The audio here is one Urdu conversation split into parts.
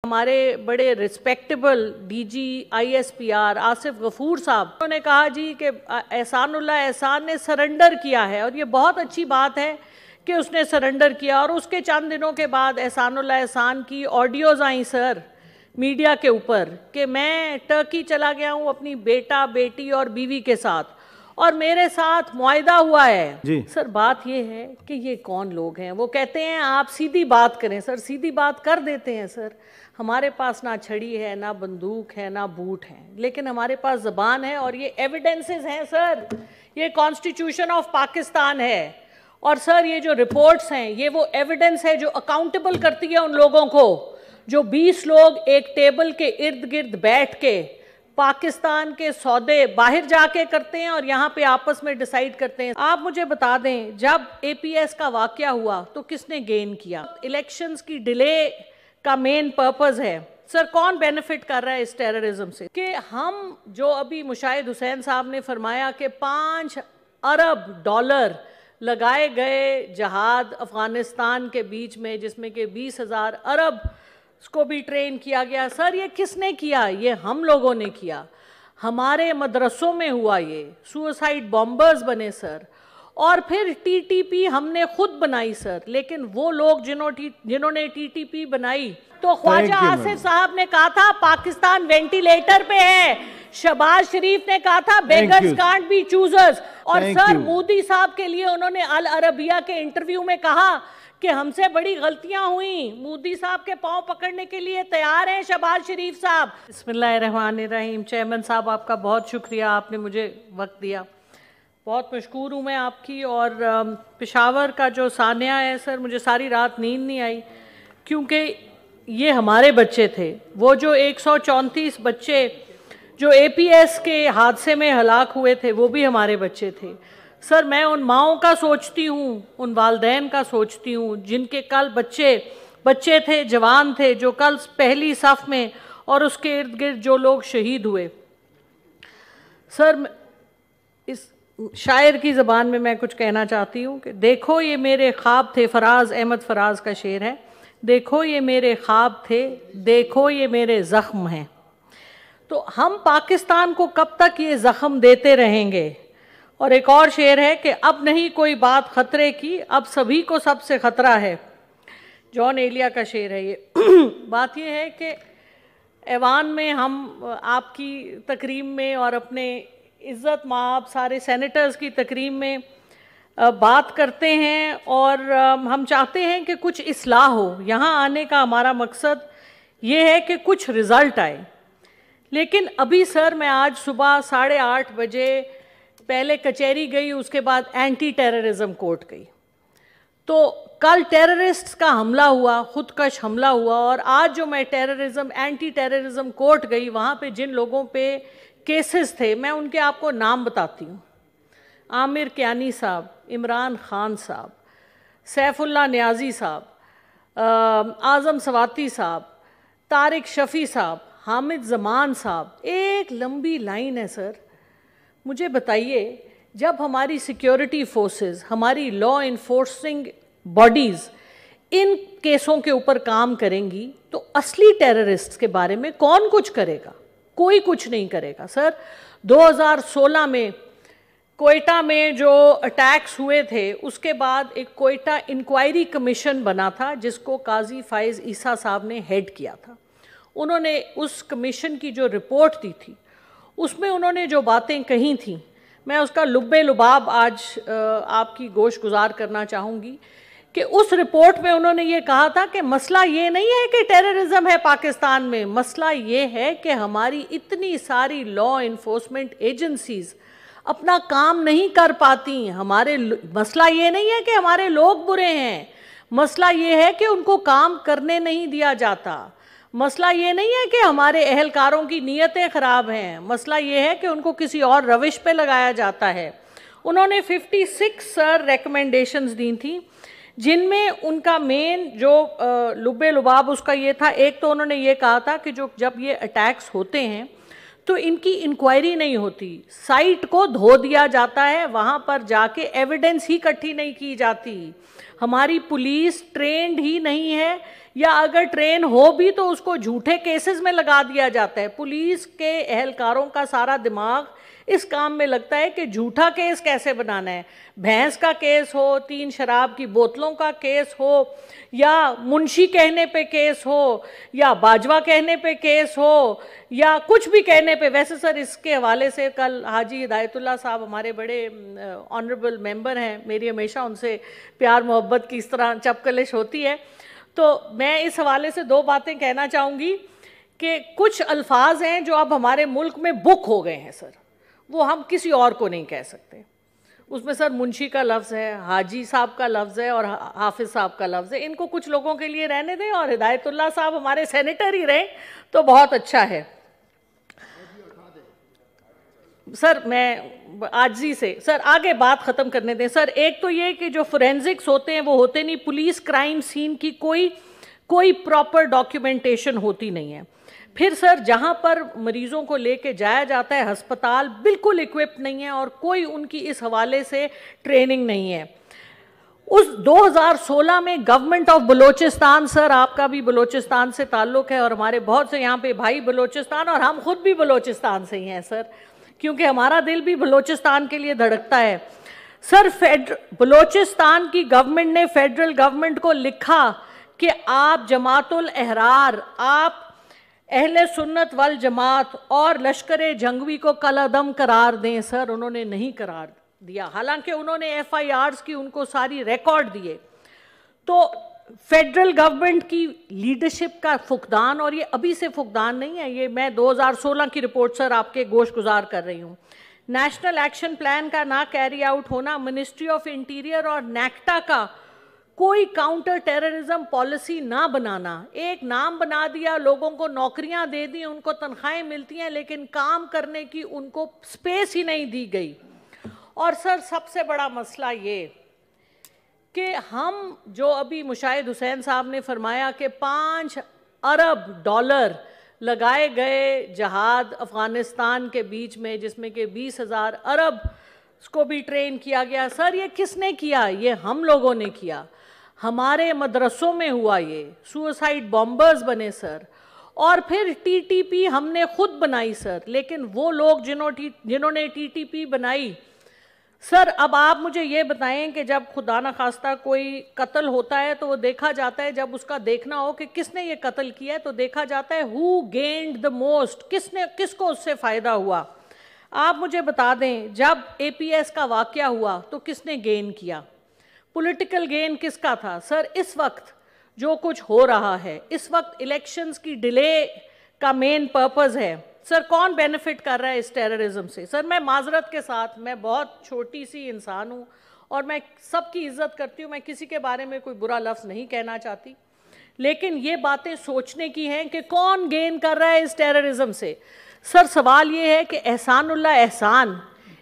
ہمارے بڑے respectable D G I S P R Asif Ghafoor Sahab انہوں نے کہا جی کہ احسان اللہ احسان نے سرنڈر کیا ہے، اور یہ بہت اچھی بات ہے کہ اس نے سرنڈر کیا۔ اور اس کے چند دنوں کے بعد احسان اللہ احسان کی آڈیوز آئیں سر میڈیا کے اوپر کہ میں ٹرکی چلا گیا ہوں اپنی بیٹا بیٹی اور بیوی کے ساتھ، اور میرے ساتھ معاہدہ ہوا ہے جی۔ سر بات یہ ہے کہ یہ کون لوگ ہیں؟ وہ کہتے ہیں آپ سیدھی بات کریں۔ سر سیدھی بات کر دیتے ہیں سر، ہمارے پاس نہ چھڑی ہے، نہ بندوق ہے، نہ بوٹ ہے، لیکن ہمارے پاس زبان ہے، اور یہ ایویڈنسز ہیں سر، یہ کانسٹیٹیوشن آف پاکستان ہے، اور سر یہ جو رپورٹس ہیں یہ وہ ایویڈنس ہے جو اکاؤنٹیبل کرتی ہے ان لوگوں کو جو 20 لوگ ایک ٹیبل کے ارد گرد بیٹھ کے پاکستان کے سودے باہر جا کے کرتے ہیں اور یہاں پہ آپس میں ڈیسائیڈ کرتے ہیں۔ آپ مجھے بتا دیں جب اے پی ایس کا واقعہ ہوا تو کس نے گین کیا؟ الیکشنز کی ڈیلے کا مین پرپز ہے۔ سر کون بینیفٹ کر رہا ہے اس ٹیررزم سے؟ کہ ہم جو ابھی مشاہد حسین صاحب نے فرمایا کہ 5 ارب ڈالر لگائے گئے جہاد افغانستان کے بیچ میں، جس میں کہ 20,000 ارب اس کو بھی ٹرین کیا گیا۔ سر یہ کس نے کیا؟ یہ ہم لوگوں نے کیا، ہمارے مدرسوں میں ہوا، یہ سوسائڈ بامبرز بنے سر، اور پھر ٹی ٹی پی ہم نے خود بنائی سر۔ لیکن وہ لوگ جنہوں نے ٹی ٹی پی بنائی تو خواجہ آصف صاحب نے کہا تھا پاکستان وینٹیلیٹر پہ ہے، شہباز شریف نے کہا تھا بیگرز کانٹ بی چوزرز، اور سر مودی صاحب کے لیے انہوں نے العربیہ کے انٹرویو میں کہا کہ ہم سے بڑی غلطیاں ہوئیں، مودی صاحب کے پاؤں پکڑنے کے لیے تیار ہیں شہباز شریف صاحب۔ بسم اللہ الرحمن الرحیم۔ چیئرمین صاحب آپ کا بہت شکریہ، آپ نے مجھے وقت دیا، بہت مشکور ہوں میں آپ کی۔ اور پشاور کا جو سانحہ ہے سر، مجھے ساری رات نیند نہیں آئی، کیونکہ یہ ہمارے بچے تھے، وہ جو 134 بچے جو اے پی ایس کے حادثے میں ہلاک ہوئے تھے وہ بھی ہمارے بچے تھے۔ سر میں ان ماؤں کا سوچتی ہوں، ان والدین کا سوچتی ہوں جن کے کل بچے تھے، جوان تھے، جو کل پہلی صف میں اور اس کے ارد گرد جو لوگ شہید ہوئے۔ سر اس شاعر کی زبان میں میں کچھ کہنا چاہتی ہوں کہ دیکھو یہ میرے خواب تھے، فراز احمد فراز کا شعر ہے، دیکھو یہ میرے خواب تھے، دیکھو یہ میرے زخم ہیں۔ تو ہم پاکستان کو کب تک یہ زخم دیتے رہیں گے؟ اور ایک اور شعر ہے کہ اب نہیں کوئی بات خطرے کی، اب سبھی کو سب سے خطرہ ہے، جان ایلیا کا شعر ہے یہ۔ بات یہ ہے کہ ایوان میں ہم آپ کی تکریم میں اور اپنے عزت مآب سارے سینیٹرز کی تکریم میں بات کرتے ہیں، اور ہم چاہتے ہیں کہ کچھ اصلاح ہو۔ یہاں آنے کا ہمارا مقصد یہ ہے کہ کچھ رزلٹ آئے، لیکن ابھی سر میں آج صبح 8:30 بجے پہلے کچہری گئی، اس کے بعد اینٹی ٹیررزم کورٹ گئی، تو کل ٹیررسٹس کا حملہ ہوا، خودکش حملہ ہوا، اور آج جو میں اینٹی ٹیررزم کورٹ گئی، وہاں پہ جن لوگوں پہ کیسز تھے میں ان کے آپ کو نام بتاتی ہوں۔ عامر کیانی صاحب، عمران خان صاحب، سیف اللہ نیازی صاحب، اعظم سواتی صاحب، طارق شفیع صاحب، حامد زمان صاحب، ایک لمبی لائن ہے سر۔ مجھے بتائیے جب ہماری سیکیورٹی فورسز، ہماری لا انفورسنگ باڈیز ان کیسوں کے اوپر کام کریں گی تو اصلی ٹیررسٹس کے بارے میں کون کچھ کرے گا؟ کوئی کچھ نہیں کرے گا سر۔ 2016 میں کوئٹہ میں جو اٹیکس ہوئے تھے، اس کے بعد ایک کوئٹہ انکوائری کمیشن بنا تھا جس کو قاضی فائز عیسیٰ صاحب نے ہیڈ کیا تھا۔ انہوں نے اس کمیشن کی جو رپورٹ دی تھی اس میں انہوں نے جو باتیں کہی تھیں، میں اس کا لب لباب آج آپ کی گوش گزار کرنا چاہوں گی کہ اس رپورٹ میں انہوں نے یہ کہا تھا کہ مسئلہ یہ نہیں ہے کہ ٹیررزم ہے پاکستان میں، مسئلہ یہ ہے کہ ہماری اتنی ساری لا انفورسمنٹ ایجنسیز اپنا کام نہیں کر پاتی۔ مسئلہ یہ نہیں ہے کہ ہمارے لوگ برے ہیں، مسئلہ یہ ہے کہ ان کو کام کرنے نہیں دیا جاتا، مسئلہ یہ نہیں ہے کہ ہمارے اہلکاروں کی نیتیں خراب ہیں، مسئلہ یہ ہے کہ ان کو کسی اور روش پہ لگایا جاتا ہے۔ انہوں نے 56 سر ریکمنڈیشنز دی تھیں، جن میں ان کا مین جو لب لباب اس کا یہ تھا، ایک تو انہوں نے یہ کہا تھا کہ جب یہ اٹیکس ہوتے ہیں تو ان کی انکوائری نہیں ہوتی، سائٹ کو دھو دیا جاتا ہے، وہاں پر جا کے ایویڈنس ہی اکٹھی نہیں کی جاتی، ہماری پولیس ٹرینڈ ہی نہیں ہے یا اگر ٹرین ہو بھی تو اس کو جھوٹے کیسز میں لگا دیا جاتا ہے. پولیس کے اہلکاروں کا سارا دماغ اس کام میں لگتا ہے کہ جھوٹا کیس کیسے بنانا ہے. بھینس کا کیس ہو, 3 شراب کی بوتلوں کا کیس ہو, یا منشی کہنے پہ کیس ہو, یا باجوہ کہنے پہ کیس ہو, یا کچھ بھی کہنے پہ. ویسے سر اس کے حوالے سے کل حاجی ہدایت اللہ صاحب ہمارے بڑے آنریبل ممبر ہیں, میری ہمیشہ ان سے پیار محبت کی اس طرح چپکلش ہوتی ہے. تو میں اس حوالے سے 2 باتیں کہنا چاہوں گی کہ کچھ الفاظ ہیں جو اب ہمارے ملک میں بک ہو گئے ہیں سر, وہ ہم کسی اور کو نہیں کہہ سکتے. اس میں سر منشی کا لفظ ہے, حاجی صاحب کا لفظ ہے, اور حافظ صاحب کا لفظ ہے. ان کو کچھ لوگوں کے لیے رہنے دیں, اور ہدایت اللہ صاحب ہمارے سینیٹر ہی رہیں تو بہت اچھا ہے. سر میں عاجزی سے سر آگے بات ختم کرنے دیں. سر ایک تو یہ کہ جو فورینزکس ہوتے ہیں وہ ہوتے نہیں, پولیس کرائم سین کی کوئی پراپر ڈاکیومنٹیشن ہوتی نہیں ہے. پھر سر جہاں پر مریضوں کو لے کے جایا جاتا ہے ہسپتال بالکل اکوپڈ نہیں ہے, اور کوئی ان کی اس حوالے سے ٹریننگ نہیں ہے. اس 2016 میں گورنمنٹ آف بلوچستان, سر آپ کا بھی بلوچستان سے تعلق ہے اور ہمارے بہت سے یہاں پہ بھائی بلوچستان, اور ہم خود بھی بلوچستان سے ہی ہیں سر, کیونکہ ہمارا دل بھی بلوچستان کے لیے دھڑکتا ہے. سر بلوچستان کی گورنمنٹ نے فیڈرل گورنمنٹ کو لکھا کہ آپ جماعت الاحرار, آپ اہل سنت والجماعت اور لشکر جنگوی کو کالعدم قرار دیں. سر انہوں نے نہیں قرار دیا, حالانکہ انہوں نے FIRs کی ان کو ساری ریکارڈ دیے. تو فیڈرل گورنمنٹ کی لیڈرشپ کا فقدان, اور یہ ابھی سے فقدان نہیں ہے, یہ میں 2016 کی رپورٹ سر آپ کے گوش گزار کر رہی ہوں. نیشنل ایکشن پلان کا نہ کیری آؤٹ ہونا, منسٹری آف انٹیریئر اور نیکٹا کا کوئی کاؤنٹر ٹیررزم پالیسی نہ بنانا. ایک نام بنا دیا, لوگوں کو نوکریاں دے دی, ان کو تنخواہیں ملتی ہیں, لیکن کام کرنے کی ان کو سپیس ہی نہیں دی گئی. اور سر سب سے بڑا مسئلہ یہ کہ ہم جو ابھی مشاہد حسین صاحب نے فرمایا کہ $5 ارب لگائے گئے جہاد افغانستان کے بیچ میں, جس میں کہ 20,000 ارب اس کو بھی ٹرین کیا گیا. سر یہ کس نے کیا؟ یہ ہم لوگوں نے کیا, ہمارے مدرسوں میں ہوا, یہ سوسائڈ بامبرز بنے سر. اور پھر TTP ہم نے خود بنائی سر, لیکن وہ لوگ جنہوں نے TTP بنائی, سر اب آپ مجھے یہ بتائیں کہ جب خدا نخواستہ کوئی قتل ہوتا ہے تو وہ دیکھا جاتا ہے, جب اس کا دیکھنا ہو کہ کس نے یہ قتل کیا ہے تو دیکھا جاتا ہے who gained the most, کس کو اس سے فائدہ ہوا. آپ مجھے بتا دیں جب APS کا واقعہ ہوا تو کس نے گین کیا, پولیٹیکل گین کس کا تھا؟ سر اس وقت جو کچھ ہو رہا ہے, اس وقت الیکشنز کی ڈیلے کا مین پرپز ہے. سر کون بینیفٹ کر رہا ہے اس ٹیررزم سے؟ سر میں معذرت کے ساتھ, میں بہت چھوٹی سی انسان ہوں اور میں سب کی عزت کرتی ہوں, میں کسی کے بارے میں کوئی برا لفظ نہیں کہنا چاہتی, لیکن یہ باتیں سوچنے کی ہیں کہ کون گین کر رہا ہے اس ٹیررزم سے. سر سوال یہ ہے کہ احسان اللہ احسان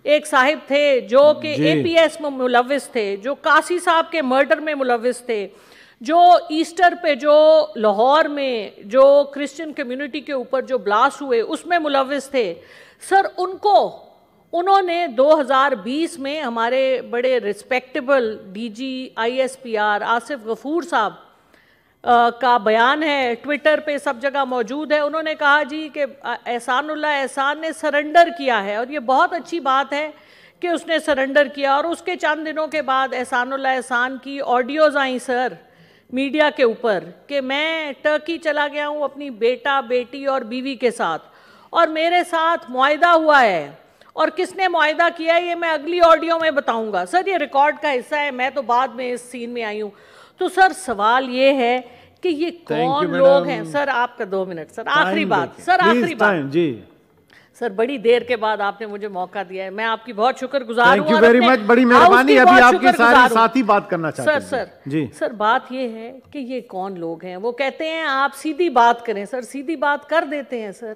ایک صاحب تھے جو کہ APS میں ملوث تھے, جو قاسی صاحب کے مرڈر میں ملوث تھے, جو ایسٹر پہ جو لاہور میں جو کرسچن کمیونٹی کے اوپر جو بلاسٹ ہوئے اس میں ملوث تھے. سر انہوں نے 2020 میں ہمارے بڑے respectable DG ISPR Asif Ghafoor صاحب کا بیان ہے, ٹویٹر پہ سب جگہ موجود ہے. انہوں نے کہا جی کہ احسان اللہ احسان نے سرنڈر کیا ہے, اور یہ بہت اچھی بات ہے کہ اس نے سرنڈر کیا. اور اس کے چند دنوں کے بعد احسان اللہ احسان کی آڈیوز آئیں سر میڈیا کے اوپر کہ میں ٹرکی چلا گیا ہوں اپنی بیٹا بیٹی اور بیوی کے ساتھ, اور میرے ساتھ معاہدہ ہوا ہے, اور کس نے معاہدہ کیا ہے یہ میں اگلی آڈیو میں بتاؤں گا. سر یہ ریکارڈ کا حصہ ہے, میں تو بعد میں اس سین میں آئی ہوں. تو سر سوال یہ ہے کہ یہ کون لوگ ہیں؟ سر آپ کا 2 منٹ سر, آخری بات سر, آخری بات جی سر, بڑی دیر کے بعد آپ نے مجھے موقع دیا ہے, میں آپ کی بہت شکر گزار ہوں. تھینک یو ویری مچ, بڑی مہربانی. ابھی آپ کے سارے ساتھی بات کرنا چاہتے ہیں. سر جی سر بات یہ ہے کہ یہ کون لوگ ہیں؟ وہ کہتے ہیں آپ سیدھی بات کریں. سر سیدھی بات کر دیتے ہیں سر,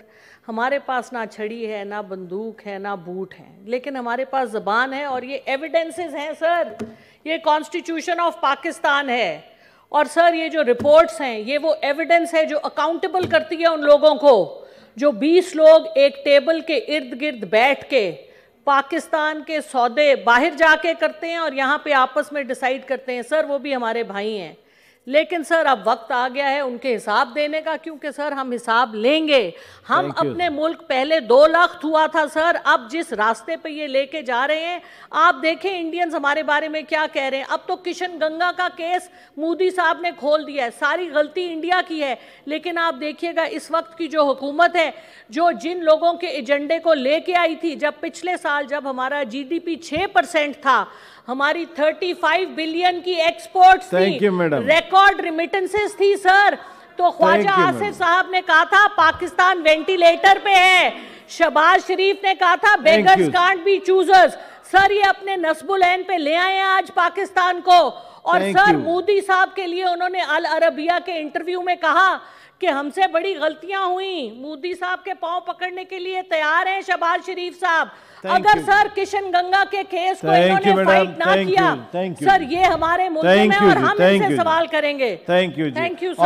ہمارے پاس نہ چھڑی ہے, نہ بندوق ہے, نہ بوٹ ہے, لیکن ہمارے پاس زبان ہے, اور یہ ایویڈنسز ہیں سر, یہ کانسٹیٹیوشن آف پاکستان ہے. اور سر یہ جو رپورٹس ہیں یہ وہ ایویڈنس ہے جو اکاؤنٹیبل کرتی ہے ان لوگوں کو, جو 20 لوگ ایک ٹیبل کے ارد گرد بیٹھ کے پاکستان کے سودے باہر جا کے کرتے ہیں اور یہاں پہ آپس میں ڈیسائیڈ کرتے ہیں. سر وہ بھی ہمارے بھائی ہیں, لیکن سر اب وقت آ گیا ہے ان کے حساب دینے کا، کیونکہ سر ہم حساب لیں گے. ہم اپنے ملک پہلے 2 لاکھ ہوا تھا سر، اب جس راستے پہ یہ لے کے جا رہے ہیں آپ دیکھیں انڈینز ہمارے بارے میں کیا کہہ رہے ہیں. اب تو کشن گنگا کا کیس مودی صاحب نے کھول دیا ہے، ساری غلطی انڈیا کی ہے. لیکن آپ دیکھیے گا اس وقت کی جو حکومت ہے، جو جن لوگوں کے ایجنڈے کو لے کے آئی تھی، جب پچھلے سال جب ہمارا جی ڈی پی 6% تھا، ہماری 35 بلین کی ایکسپورٹس تھی، ریکارڈ ریمیٹنسز تھی سر، تو خواجہ آصف صاحب نے کہا تھا پاکستان وینٹیلیٹر پہ ہے. شہباز شریف نے کہا تھا بیگرز کانٹ بی چوزرز. سر یہ اپنے نصب العین پہ لے آئے ہیں آج پاکستان کو. اور سر مودی صاحب کے لیے انہوں نے العربیہ کے انٹرویو میں کہا کہ ہم سے بڑی غلطیاں ہوئیں. مودی صاحب کے پاؤں پکڑنے کے لیے تیار ہیں شہباز شریف صاحب. اگر سر کشن گنگا کے کیس کو انہوں نے فائٹ نہ کیا سر، یہ ہمارے ملک میں اور ہم ان سے سوال کریں گے. Thank you sir.